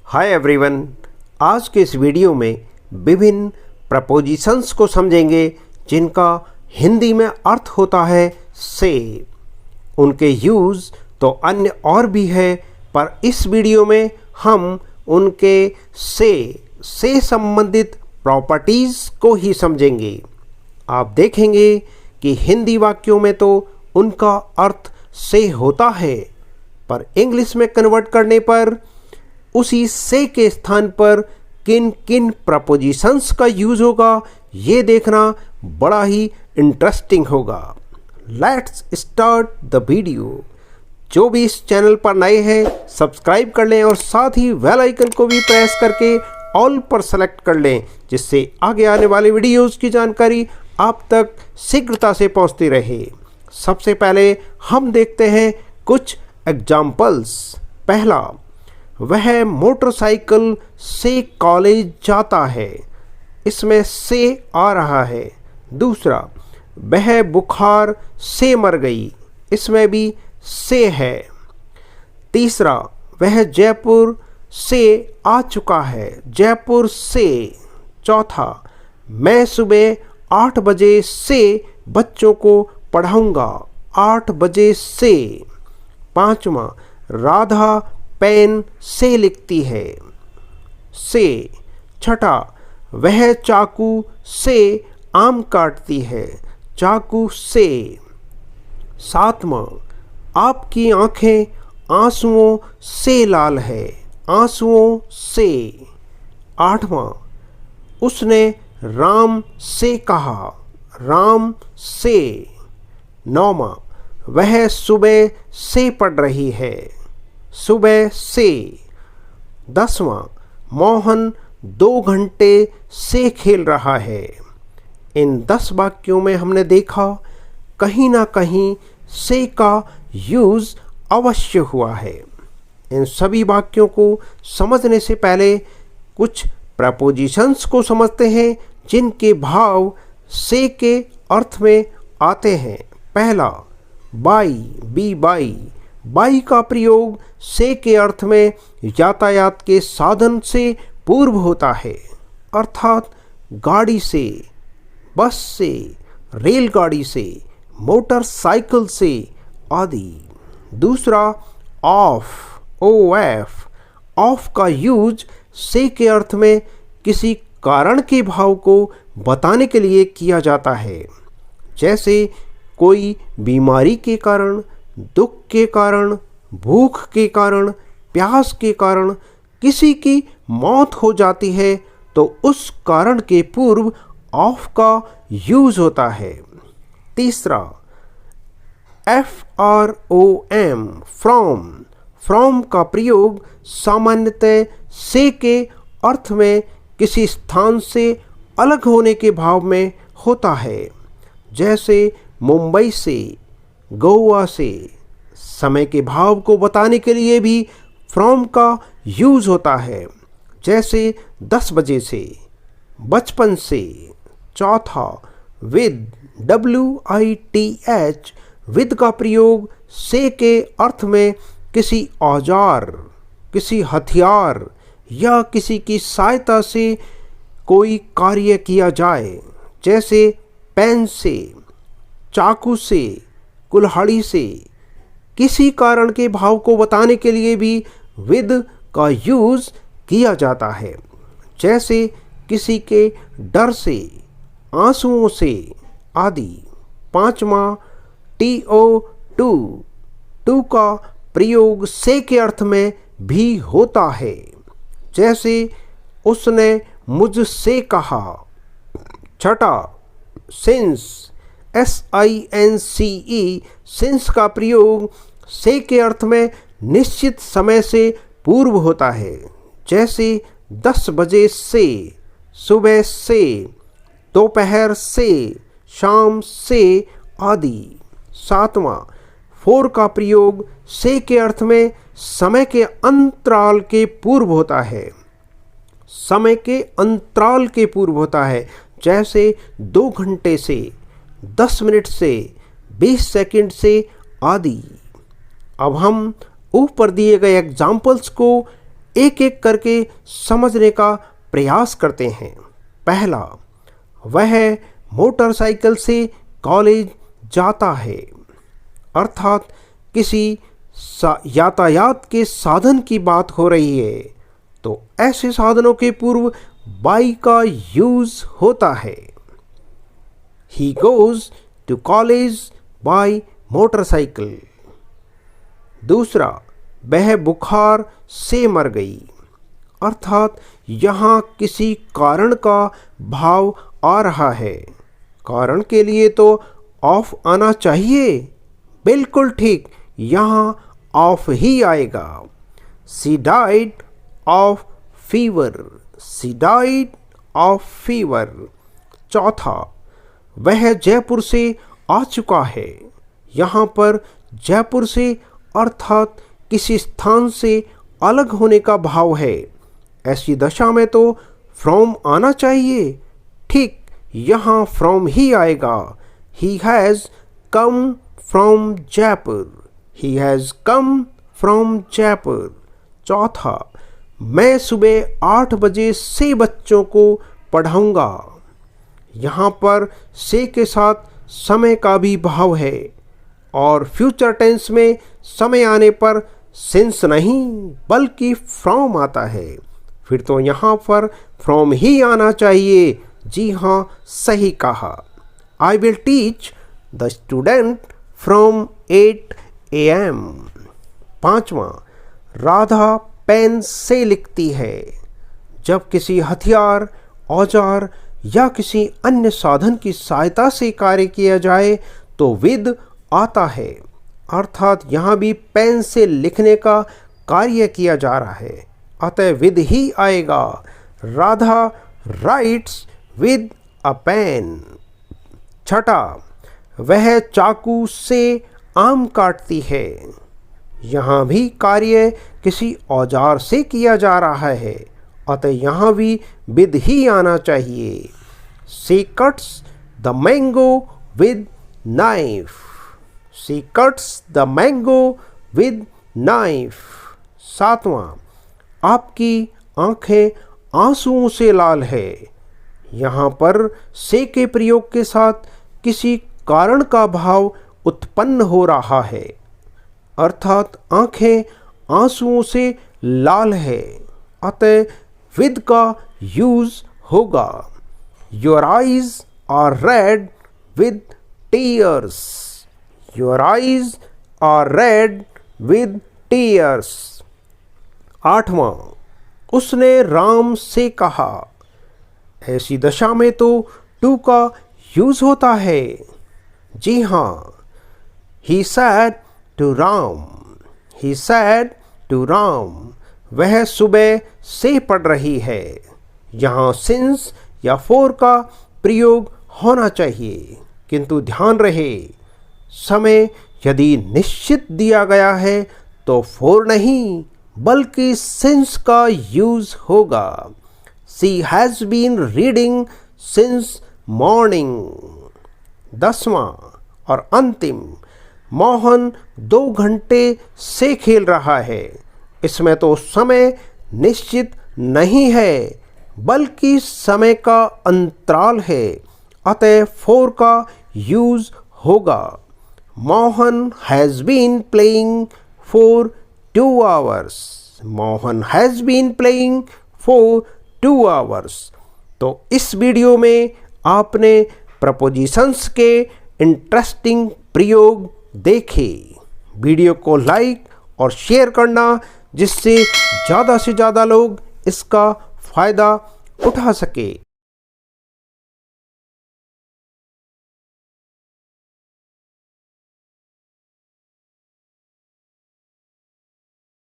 Hi everyone, आज के इस वीडियो में विभिन्न प्रपोजिशंस को समझेंगे जिनका हिंदी में अर्थ होता है से। उनके यूज़ तो अन्य और भी है, पर इस वीडियो में हम उनके से संबंधित प्रॉपर्टीज़ को ही समझेंगे। आप देखेंगे कि हिंदी वाक्यों में तो उनका अर्थ से होता है, पर इंग्लिश में कन्वर्ट करने पर उसी से के स्थान पर किन किन प्रपोजिशंस का यूज़ होगा, ये देखना बड़ा ही इंटरेस्टिंग होगा। Let's start the video. जो भी इस चैनल पर नए हैं सब्सक्राइब कर लें और साथ ही बेल आइकन को भी प्रेस करके ऑल पर सेलेक्ट कर लें, जिससे आगे आने वाले वीडियोस की जानकारी आप तक शीघ्रता से पहुंचती रहे। सबसे पहले हम देखते हैं कुछ एग्जाम्पल्स। पहला, वह मोटरसाइकिल से कॉलेज जाता है, इसमें से आ रहा है। दूसरा, वह बुखार से मर गई, इसमें भी से है। तीसरा, वह जयपुर से आ चुका है, जयपुर से। चौथा, मैं सुबह 8 बजे से बच्चों को पढ़ाऊंगा, 8 बजे से। पांचवा, राधा पेन से लिखती है, से। छठा, वह चाकू से आम काटती है, चाकू से। सातवां, आपकी आंखें आंसुओं से लाल है, आंसुओं से। आठवां, उसने राम से कहा, राम से। नौवां, वह सुबह से पढ़ रही है, सुबह से। 10वां, मोहन 2 घंटे से खेल रहा है। इन 10 वाक्यों में हमने देखा कहीं ना कहीं से का यूज़ अवश्य हुआ है। इन सभी वाक्यों को समझने से पहले कुछ प्रपोजिशंस को समझते हैं जिनके भाव से के अर्थ में आते हैं। पहला, बाई, बी बाई। बाई का प्रयोग से के अर्थ में यातायात के साधन से पूर्व होता है, अर्थात गाड़ी से, बस से, रेलगाड़ी से, मोटरसाइकिल से आदि। दूसरा, ऑफ, OF। ऑफ का यूज से के अर्थ में किसी कारण के भाव को बताने के लिए किया जाता है, जैसे कोई बीमारी के कारण, दुख के कारण, भूख के कारण, प्यास के कारण किसी की मौत हो जाती है तो उस कारण के पूर्व ऑफ का यूज होता है। तीसरा, FROM, फ्रॉम। फ्रॉम का प्रयोग सामान्यतः से के अर्थ में किसी स्थान से अलग होने के भाव में होता है, जैसे मुंबई से, गोवा से। समय के भाव को बताने के लिए भी फ्रॉम का यूज होता है, जैसे 10 बजे से, बचपन से। चौथा, विद, WITH। विद का प्रयोग से के अर्थ में किसी औजार, किसी हथियार या किसी की सहायता से कोई कार्य किया जाए, जैसे पेन से, चाकू से, कुल्हाड़ी से। किसी कारण के भाव को बताने के लिए भी विद का यूज़ किया जाता है, जैसे किसी के डर से, आंसुओं से आदि। पांचवा, TO, टू का प्रयोग से के अर्थ में भी होता है, जैसे उसने मुझसे कहा। छठा, सिंस, SINCE। सिंस का प्रयोग से के अर्थ में निश्चित समय से पूर्व होता है, जैसे 10 बजे से, सुबह से, दोपहर से, शाम से आदि। सातवां, फोर का प्रयोग से के अर्थ में समय के अंतराल के पूर्व होता है, समय के अंतराल के पूर्व होता है, जैसे 2 घंटे से, 10 मिनट से, 20 सेकंड से आदि। अब हम ऊपर दिए गए एग्जाम्पल्स को एक एक करके समझने का प्रयास करते हैं। पहला, वह मोटरसाइकिल से कॉलेज जाता है, अर्थात किसी यातायात के साधन की बात हो रही है, तो ऐसे साधनों के पूर्व बाई का यूज होता है। He goes to college by motorcycle। दूसरा, वह बुखार से मर गई, अर्थात यहाँ किसी कारण का भाव आ रहा है। कारण के लिए तो ऑफ आना चाहिए। बिल्कुल ठीक, यहाँ ऑफ ही आएगा। She died of fever। She died of fever। चौथा, वह जयपुर से आ चुका है। यहाँ पर जयपुर से अर्थात किसी स्थान से अलग होने का भाव है। ऐसी दशा में तो फ्रॉम आना चाहिए। ठीक, यहाँ फ्रॉम ही आएगा। He has come from Jaipur. He has come from Jaipur. चौथा, मैं सुबह 8 बजे से बच्चों को पढ़ाऊंगा। यहाँ पर से के साथ समय का भी भाव है और फ्यूचर टेंस में समय आने पर सिंस नहीं बल्कि फ्रॉम आता है। फिर तो यहाँ पर फ्रॉम ही आना चाहिए। जी हाँ, सही कहा। I will teach the student from 8 AM। पांचवा, राधा पेन से लिखती है। जब किसी हथियार, औजार या किसी अन्य साधन की सहायता से कार्य किया जाए तो विद आता है, अर्थात यहाँ भी पेन से लिखने का कार्य किया जा रहा है, अतः विद ही आएगा। Radha writes with a pen. छठा, वह चाकू से आम काटती है। यहाँ भी कार्य किसी औजार से किया जा रहा है, अतः यहाँ भी विद ही आना चाहिए। She cuts the mango with knife। She cuts the mango with knife। सातवां, आपकी आंखें आंसुओं से लाल है। यहाँ पर से के प्रयोग के साथ किसी कारण का भाव उत्पन्न हो रहा है, अर्थात आंखें आंसुओं से लाल है, अतः विद का यूज होगा। Your eyes are red with tears। Your eyes are red with tears। आठवां, उसने राम से कहा। ऐसी दशा में तो टू का यूज होता है। जी हाँ, He said to Ram। He said to Ram। वह सुबह से पढ़ रही है। यहाँ सिंस या फोर का प्रयोग होना चाहिए, किंतु ध्यान रहे समय यदि निश्चित दिया गया है तो फोर नहीं बल्कि सिंस का यूज होगा। She has been reading since morning। 10वां और अंतिम, मोहन 2 घंटे से खेल रहा है। इसमें तो समय निश्चित नहीं है बल्कि समय का अंतराल है, अतः फोर का यूज होगा। Mohan has been playing for 2 hours। Mohan has been playing for 2 hours। तो इस वीडियो में आपने प्रपोजिशंस के इंटरेस्टिंग प्रयोग देखे। वीडियो को लाइक और शेयर करना जिससे ज़्यादा से ज़्यादा लोग इसका फ़ायदा उठा सके।